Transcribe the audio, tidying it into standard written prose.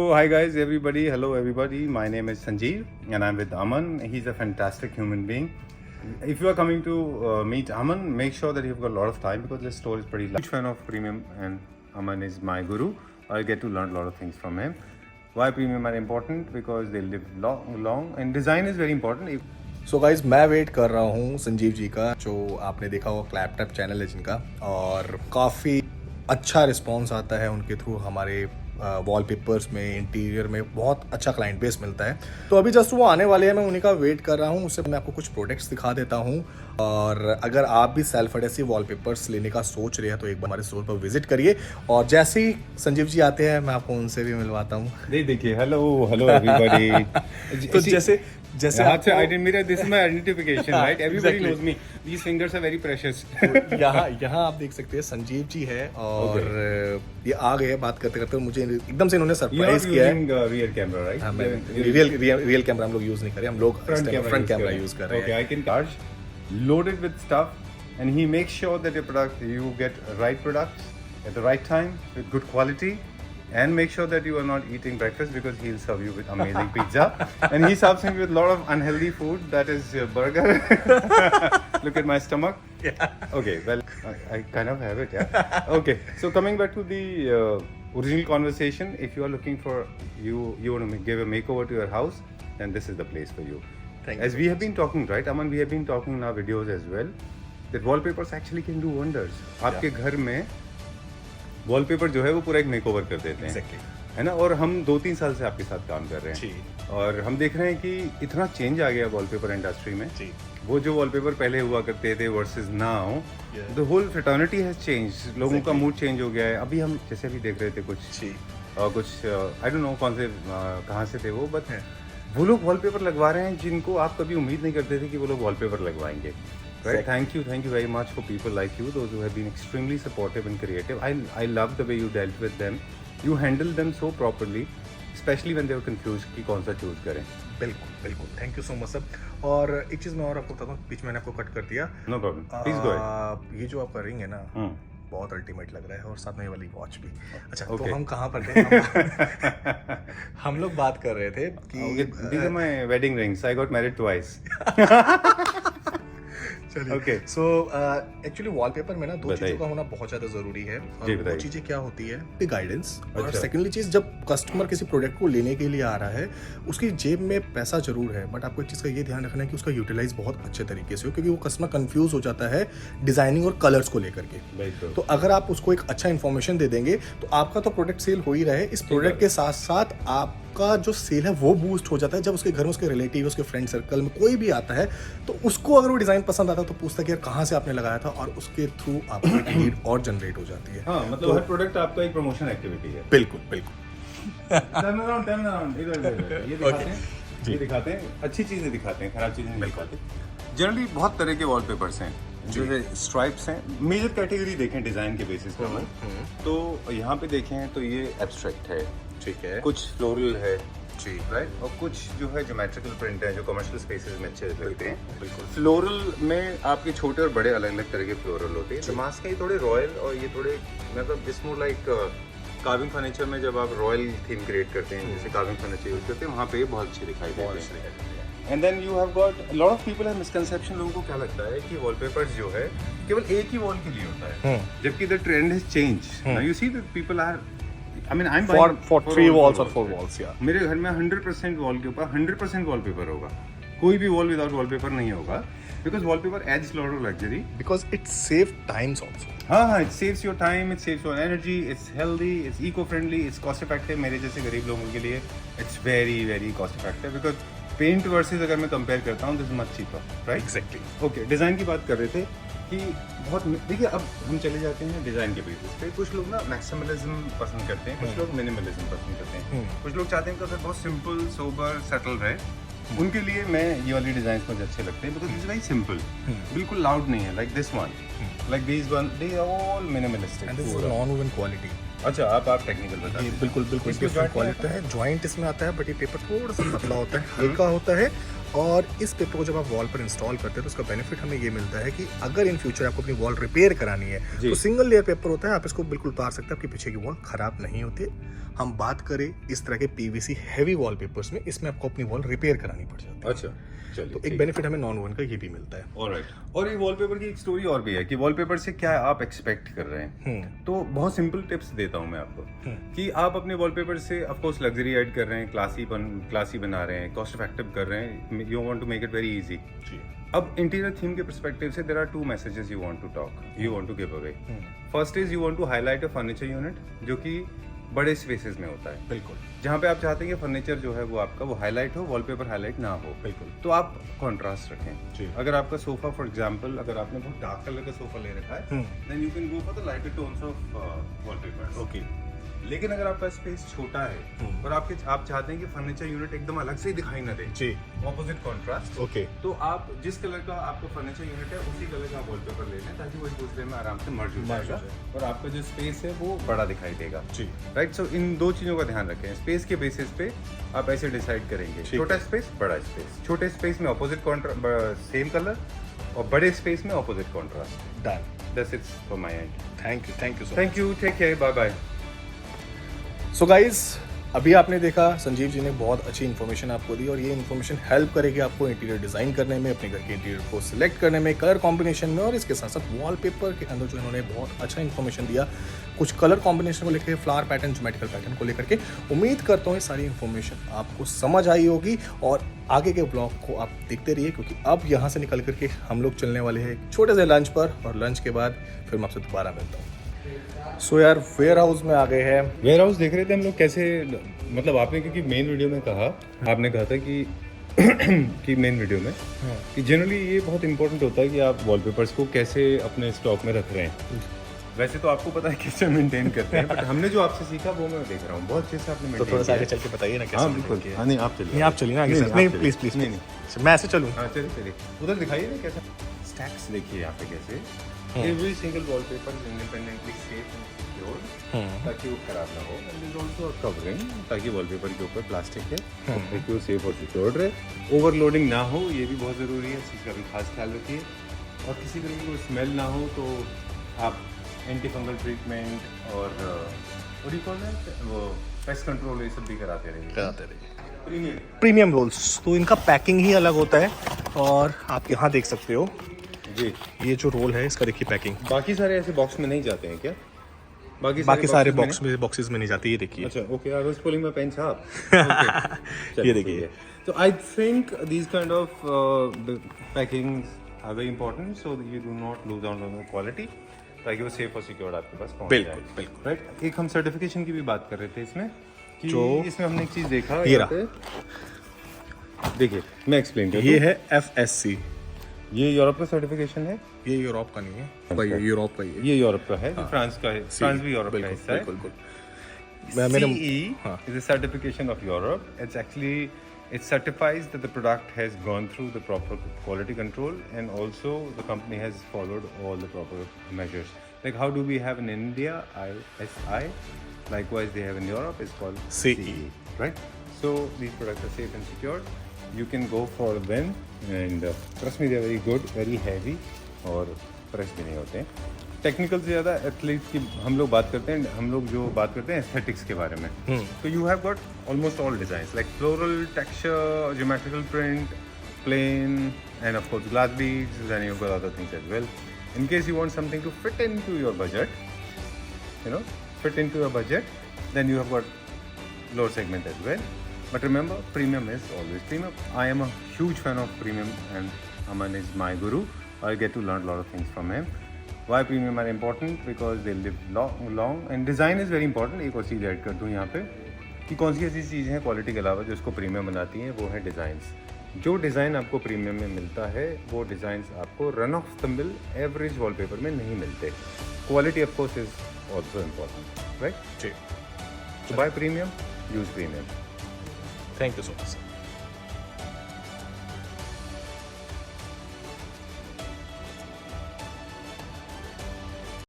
So hi guys, everybody. Hello everybody. My name is Sanjeev and I'm with Aman. He's a fantastic human being. If you are coming to meet Aman, make sure that you've got a lot of time because this store is pretty large. Huge fan of premium and Aman is my guru. I get to learn a lot of things from him. Why premium are important? Because they live long and design is very important. So guys मैं wait कर रहा हूँ संजीव जी का, जो आपने देखा हो क्लैपटॉप channel है जिनका, और काफ़ी अच्छा रिस्पॉन्स आता है उनके थ्रू। हमारे वॉलपेपर्स में, इंटीरियर में बहुत अच्छा क्लाइंट बेस मिलता है। तो अभी जस्ट वो आने वाले हैं, मैं उन्हीं का वेट कर रहा हूँ। उससे मैं आपको कुछ प्रोडक्ट्स दिखा देता हूँ, और अगर आप भी सेल्फ एडेसिव वॉलपेपर्स लेने का सोच रहे हैं तो एक बार हमारे स्टोर पर विजिट करिए। और जैसे ही संजीव जी आते हैं मैं आपको उनसे भी मिलवाता हूँ। देखिए, हेलो एवरीबॉडी। तो जैसे मेरा this is my identification, right? Everybody knows me. These fingers are very precious. यहाँ आप देख सकते हैं संजीव जी है, और ये आ गए बात करते करते मुझे एकदम से इन्होंने सरप्राइज किया है। Real camera, right? हाँ, रियल कैमरा हम लोग यूज नहीं कर रहे, हम लोग फ्रंट कैमरा यूज कर रहे हैं। Okay, I can charge, loaded with stuff, and he makes sure that you get right products at the right time with good quality. And make sure that you are not eating breakfast because he'll serve you with amazing pizza. And he serves me with a lot of unhealthy food, that is burger. Look at my stomach. Yeah. Okay, well, I kind of have it, yeah. Okay, so coming back to the original conversation, if you are looking for, you want to give a makeover to your house, then this is the place for you. Thank you. As we have been talking, right, Aman, we have been talking in our videos as well, that wallpapers actually can do wonders. आपके घर में wallpaper जो है वो पूरा एक makeover कर देते हैं, है ना? और हम 2-3 साल से आपके साथ काम कर रहे हैं, और हम देख रहे हैं कि इतना चेंज आ गया वॉलपेपर इंडस्ट्री में। वो जो वॉलपेपर पहले हुआ करते थे versus now, the whole fraternity has change. लोगों का मूड चेंज हो गया है। अभी हम जैसे भी देख रहे थे कुछ आई डोंट नो कौन से कहाँ से थे वो, बट वो लोग वॉलपेपर लगवा रहे हैं जिनको आप कभी उम्मीद नहीं करते थे कि वो लोग वॉलपेपर लगवाएंगे। Right. Thank you very much for people like you, those who have been extremely supportive and creative. I love the way you dealt with them. You handled them so properly, especially when they were confused कि कौन सा choose करें। बिल्कुल thank you so much sir. और एक चीज़ मैं और आपको बताता हूँ, बीच में मैंने आपको कट कर दिया। No problem. Please go ahead। ये जो आपका रिंग है ना, बहुत अल्टीमेट लग रहा है, और साथ में ये वाली वॉच भी। अच्छा, Okay. तो हम कहाँ पर थे? हम लोग बात कर रहे थे कि These are my wedding rings. I got married twice। चलिए, सो एक्चुअली वॉलपेपर में ना दो चीज़ों का होना बहुत ज़्यादा ज़रूरी है। और वो चीज़ें क्या होती है? गाइडेंस, और सेकेंडली चीज़, जब कस्टमर किसी प्रोडक्ट को लेने के लिए आ रहा है, उसकी जेब में पैसा जरूर है, बट आपको एक चीज़ का ये ध्यान रखना है कि उसका यूटिलाइज बहुत अच्छे तरीके से हो, क्योंकि वो कस्टमर कंफ्यूज हो जाता है डिजाइनिंग और कलर्स को लेकर के। तो अगर आप उसको एक अच्छा इन्फॉर्मेशन दे देंगे तो आपका तो प्रोडक्ट सेल हो ही रहे, इस प्रोडक्ट के साथ साथ आपका जो सेल है वो बूस्ट हो जाता है। जब उसके घर में उसके रिलेटिव, उसके फ्रेंड सर्कल में कोई भी आता है, तो उसको अगर वो डिजाइन पसंद आता है तो पूछता है कि यार कहाँ से आपने लगाया था, और उसके थ्रू आपको एक लीड और जनरेट हो जाती है। हाँ, मतलब हर प्रोडक्ट आपका एक प्रमोशन एक्टिविटी है। बिल्कुल टर्न अराउंड ये दिखाते हैं अच्छी चीजें दिखाते हैं, खराब चीजें नहीं दिखाते। जनरली बहुत तरह के वॉलपेपर्स हैं, जो है स्ट्राइप्स हैं। मेजर कैटेगरी देखें डिजाइन के बेसिस पर, तो यहाँ पे देखें तो ये एब्स्ट्रैक्ट है, ठीक है, कुछ फ्लोरल है, राइट, और कुछ जो है ज्योमेट्रिकल प्रिंट है जो कमर्शियल स्पेसेस में अच्छे लगते हैं। बिल्कुल फ्लोरल में आपके छोटे और बड़े अलग अलग तरह के फ्लोरल होते हैं। दमास्क के थोड़े रॉयल, और ये थोड़े मतलब it's more like carving furniture में जब आप रॉयल थीम क्रिएट करते हैं, जैसे कार्विंग फर्नीचर यूज करते हैं, वहाँ पे ये बहुत अच्छे दिखाई देते हैं। And then you have got lot of people have misconception. लोगों को क्या लगता है कि वॉलपेपर्स जो है केवल एक ही वॉल के लिए होता है, जबकि the trend has change. Now you see that people are, I mean, I'm buying for 3 walls or 4 walls, yeah. मेरे घर में 100% वॉल के ऊपर 100% वॉलपेपर होगा। कोई भी वॉल विदाउट वॉलपेपर नहीं होगा, because wallpaper adds lot of luxury. Because it saves times also. हाँ, it saves your time, it saves your energy, it's healthy, it's eco-friendly, it's cost effective। मेरे जैसे गरीब लोगों के लिए it's very cost effective, because paint versus अगर मैं compare करता हूँ, this is much cheaper, right? Exactly. Okay, design की बात कर रहे थे कि बहुत, देखिए अब हम चले जाते हैं डिज़ाइन के बेसिस पे। कुछ लोग ना मैक्सिमलिज्म पसंद करते हैं, कुछ लोग मिनिमलिज्म पसंद करते हैं, कुछ लोग चाहते हैं कि अगर बहुत सिंपल, सोबर, सेटल रहे। उनके लिए मैं ये वाली डिज़ाइन मुझे अच्छे लगते हैं, बिकॉज इट्स वेरी सिंपल, बिल्कुल लाउड नहीं है, like this one, like this one, they are all minimalistic. And this is non woven quality. अच्छा, आप टेक्निकल बता दीजिए। बिल्कुल डिफरेंट क्वालिटी है। जॉइंट इसमें आता है, बट ये पेपर थोड़ा सा पतला होता है, हल्का होता है, और इस पेपर को जब आप वॉल पर इंस्टॉल करते हैं तो उसका बेनिफिट हमें ये मिलता है कि अगर इन फ्यूचर आपको अपनी वॉल रिपेयर करानी है तो सिंगल लेयर पेपर होता है, आप इसको बिल्कुल उतार सकते हैं, आपके पीछे की वॉल खराब नहीं होती। हम बात करें इस तरह के पीवीसी हैवी वॉलपेपर्स में, इसमें आपको अपनी वॉल रिपेयर करानी पड़ जाती है। अच्छा, चलिए, तो एक बेनिफिट हमें नॉन वोवन का ये भी मिलता है। ऑलराइट। और ये वॉलपेपर की एक स्टोरी और भी है कि वॉलपेपर से क्या आप एक्सपेक्ट कर रहे हैं। तो बहुत सिंपल टिप्स देता हूं मैं आपको कि आप अपने वॉलपेपर से ऑफ कोर्स लग्जरी ऐड कर रहे हैं, क्लासी बना रहे हैं, कॉस्ट इफेक्टिव कर रहे हैं, you want to make it very easy. अब इंटीरियर थीम के पर्सपेक्टिव से there are two messages you want to talk, you want to give away. First is you want to highlight a furniture unit जो कि बड़े spaces में होता है, बिल्कुल, जहाँ पे आप चाहते हैं कि फर्नीचर जो है वो आपका वो हाईलाइट हो, वॉलपेपर हाईलाइट ना हो, बिल्कुल, तो आप कंट्रास्ट रखें। अगर आपका सोफा फॉर एग्जांपल, अगर आपने बहुत डार्क कलर का सोफा ले रखा है, then you can go for the lighter tones of wallpaper. Okay. लेकिन अगर आपका स्पेस छोटा है और आप चाहते हैं कि फर्नीचर यूनिट एकदम अलग से ही दिखाई ना दे, जी, ऑपोजिट कंट्रास्ट, ओके, तो आप जिस कलर का आपका फर्नीचर यूनिट है उसी कलर का वॉलपेपर ले लें ताकि वो एक दूसरे में आराम से मर्ज हो जाएगा और आपका जो स्पेस है वो बड़ा दिखाई देगा। जी, राइट। सो इन दो चीजों का ध्यान रखें। स्पेस के बेसिस पे आप ऐसे डिसाइड करेंगे, छोटा स्पेस, बड़ा स्पेस, छोटे स्पेस में ऑपोजिट सेम कलर और बड़े स्पेस में opposite contrast. Done, that's it from my end. Thank you, take care, bye bye. So guys, अभी आपने देखा संजीव जी ने बहुत अच्छी इन्फॉर्मेशन आपको दी और ये इन्फॉर्मेशन हेल्प करेगी आपको इंटीरियर डिज़ाइन करने में, अपने घर के इंटीरियर को सिलेक्ट करने में, कलर कॉम्बिनेशन में, और इसके साथ साथ वॉलपेपर के अंदर जो इन्होंने बहुत अच्छा इन्फॉर्मेशन दिया कुछ कलर कॉम्बिनेशन को लेकर, फ्लावर पैटर्न, ज्योमेट्रिकल पैटर्न को लेकर के। उम्मीद करता हूँ ये सारी इन्फॉर्मेशन आपको समझ आई होगी और आगे के ब्लॉग को आप देखते रहिए क्योंकि अब यहाँ से निकल करके हम लोग चलने वाले हैं एक छोटे से लंच पर और लंच के बाद फिर मैं आपसे दोबारा मिलता हूँ। सो यार, वेयर हाउस में आ गए हैं। वेयर हाउस देख रहे थे हम लोग कैसे, मतलब आपने क्योंकि मेन वीडियो में कहा, आपने कहा था कि मेन वीडियो में कि जनरली ये बहुत इंपॉर्टेंट होता है कि आप वॉलपेपर्स को कैसे अपने स्टॉक में रख रहे हैं। वैसे तो आपको पता है कैसे मेंटेन करते हैं, बट हमने जो आपसे सीखा वो मैं देख रहा हूँ, बहुत अच्छे से आपने मेंटेन किया। तो थोड़ा सा आगे चल के बताइए ना कैसे। हाँ बिल्कुल, हाँ नहीं आप चलिए, आप चलिए ना आगे। नहीं प्लीज मैं ऐसे चलूँ। हाँ चलिए, उधर दिखाइए ना कैसा स्टैक्स देखिए यहाँ पे कैसे every single wallpaper is independently safe and secured ताकि वो खराब ना हो, एंड इज आल्सो कवरिंग ताकि वॉलपेपर के ऊपर प्लास्टिक है ताकि वो सेफ और सिक्योर्ड रहे, ओवरलोडिंग ना हो, ये भी बहुत ज़रूरी है, इस चीज़ का भी खास ख्याल रखिए, और किसी तरह की कोई स्मेल ना हो तो आप एंटी फंगल ट्रीटमेंट और what do you call that, वो पेस्ट कंट्रोल, ये सब भी कराते रहिए। प्रीमियम रोल्स तो इनका पैकिंग ही अलग होता है और आप यहाँ देख सकते हो जी, ये जो रोल है इसका देखिए पैकिंग। बाकी सारे ऐसे बॉक्स में नहीं जाते हैं क्या? बाकी सारे बॉक्सेस में नहीं जाते, ये देखिए। अच्छा, okay, I was pulling my pen छाप। ये देखिए। तो I think these kind of packings are very important so you do not lose out on the quality, ताकि वो सेफ और सिक्योर्ड आपके पास पहुंच जाए। बिल्कुल, राइट। एक हम सर्टिफिकेशन की भी बात कर रहे थे इसमें कि जो इसमें हमने एक चीज देखा, देखिए मैं एक्सप्लेन करता हूं। ये है FSC, ये यूरोप का सर्टिफिकेशन है। ये यूरोप का नहीं है भाई, ये यूरोप का ही है। ये यूरोप का है, फ्रांस का है, फ्रांस भी यूरोप का हिस्सा है। बिल्कुल। CE is a certification of Europe. It's actually, it certifies that the product has gone through the proper quality control and also the company has followed all the proper measures. Like how do we have in India ISI, likewise they have in Europe, it's called CE, right? So these products are safe and secured. You can go for them and trust me, they are very good, very heavy और fresh भी नहीं होते हैं। Technical से ज़्यादा athlete की हम लोग बात करते हैं, हम लोग जो बात करते हैं एस्थेटिक्स के बारे में। तो you have got almost all designs like floral, texture, geometrical print, plain and of course glass beads, then you got other things as well. In case you want something to fit into your budget, then you have got lower segment as well. But remember, premium is always premium. I am a huge fan of premium and Aman is my guru. I get to learn a lot of things from him. Why premium are important? Because they live long and design is very important. एक और चीज़ add कर दूँ यहाँ पे कि कौन सी ऐसी चीज़ें हैं क्वालिटी के अलावा जो इसको प्रीमियम बनाती हैं, वो है डिज़ाइंस। जो डिज़ाइन आपको प्रीमियम में मिलता है वो डिज़ाइंस आपको run of the mill average wallpaper में नहीं मिलते। Quality of course is also important, right? जी। तो buy premium, use premium. Thank you so much.